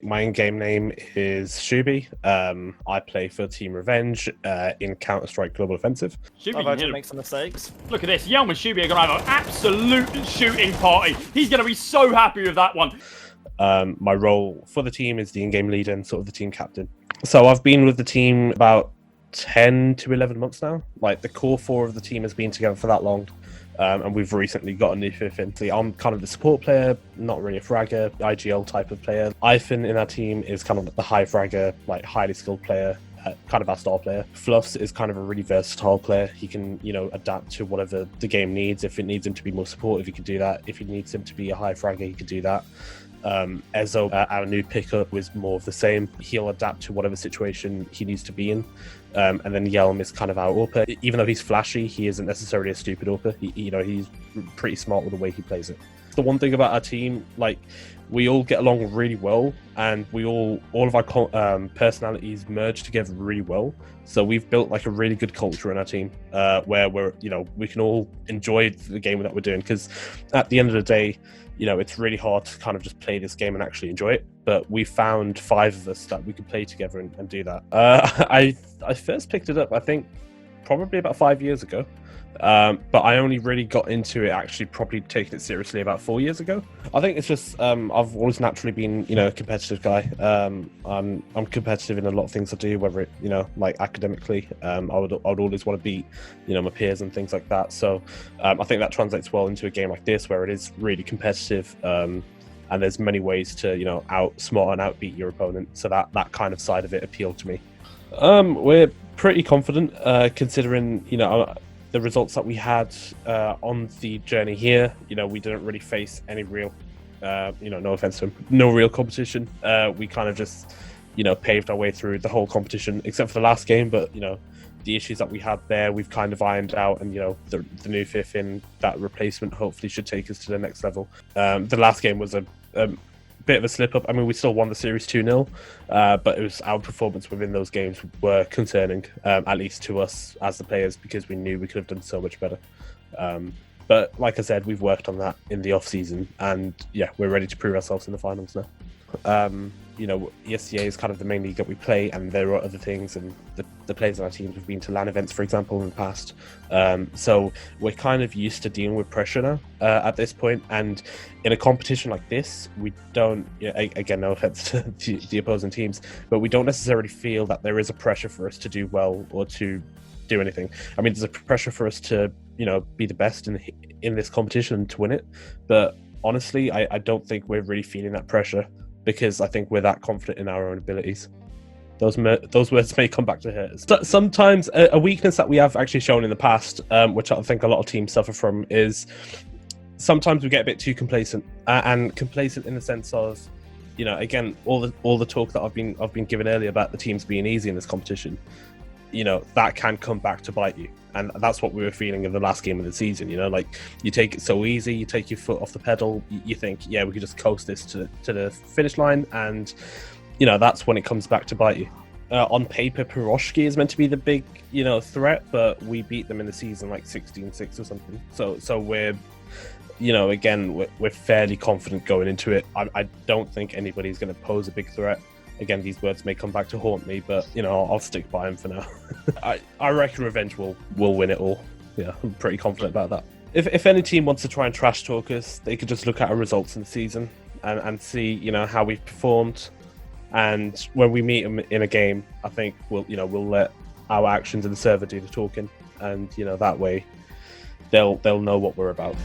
My in-game name is Shoobie. I play for Team Revenge in Counter-Strike Global Offensive. Shoobie can hit make some mistakes. Look at this. Yelm and Shoobie are going to have an absolute shooting party. He's going to be so happy with that one. My role for the team is the in-game leader and sort of the team captain. So I've been with the team about 10 to 11 months now. Like, the core four of the team has been together for that long. And we've recently got a new fifth in. I'm kind of the support player, not really a fragger, IGL type of player. Ifin in our team is kind of the high fragger, like highly skilled player, kind of our star player. Fluffs is kind of a really versatile player. He can, adapt to whatever the game needs. If it needs him to be more supportive, he can do that. If he needs him to be a high fragger, he can do that. Ezo, our new pickup, is more of the same. He'll adapt to whatever situation he needs to be in. And then Yelm is kind of our AWPer. Even though he's flashy, he isn't necessarily a stupid AWPer. He's pretty smart with the way he plays it. The one thing about our team, like, we all get along really well, and all of our personalities merge together really well. So we've built like a really good culture in our team, where we can all enjoy the game that we're doing. Because at the end of the day, it's really hard to kind of just play this game and actually enjoy it. But we found 5 of us that we could play together and do that. I first picked it up, I think, probably about 5 years ago. But I only really got into it, actually properly taking it seriously, about 4 years ago. I think it's just I've always naturally been, a competitive guy. I'm competitive in a lot of things I do, whether it, like academically. I would always want to beat, my peers and things like that. So I think that translates well into a game like this, where it is really competitive. And there's many ways to, outsmart and outbeat your opponent. So that kind of side of it appealed to me. We're pretty confident, considering, the results that we had on the journey here. We didn't really face any real, no offense to him, no real competition. We kind of just, paved our way through the whole competition, except for the last game. But, the issues that we had there, we've kind of ironed out, and, the new fifth in that replacement hopefully should take us to the next level. The last game was a bit of a slip up. I mean, we still won the series 2-0, but it was our performance within those games were concerning, at least to us as the players, because we knew we could have done so much better. But like I said, we've worked on that in the off season, and yeah, we're ready to prove ourselves in the finals now. ESCA is kind of the main league that we play, and there are other things, and the players on our teams have been to LAN events, for example, in the past. So we're kind of used to dealing with pressure now at this point, and in a competition like this, we don't, again, no offense to the opposing teams, but we don't necessarily feel that there is a pressure for us to do well or to do anything. I mean, there's a pressure for us to, be the best in this competition and to win it, but honestly, I don't think we're really feeling that pressure, because I think we're that confident in our own abilities. Those words may come back to hurt us. Sometimes a weakness that we have actually shown in the past, which I think a lot of teams suffer from, is sometimes we get a bit too complacent, and complacent in the sense of, again, all the talk that I've been given earlier about the teams being easy in this competition, that can come back to bite you. And that's what we were feeling in the last game of the season. Like, you take it so easy, you take your foot off the pedal, you think, yeah, we could just coast this to the finish line, and that's when it comes back to bite you. On paper, Piroshki is meant to be the big threat, but we beat them in the season like 16-6 or something. So we're again, we're fairly confident going into it. I don't think anybody's going to pose a big threat. Again, these words may come back to haunt me, but I'll stick by him for now. I reckon Revenge will win it all. Yeah, I'm pretty confident about that. If any team wants to try and trash talk us, they could just look at our results in the season and see how we've performed. And when we meet them in a game, I think we'll let our actions in the server do the talking, and that way they'll know what we're about.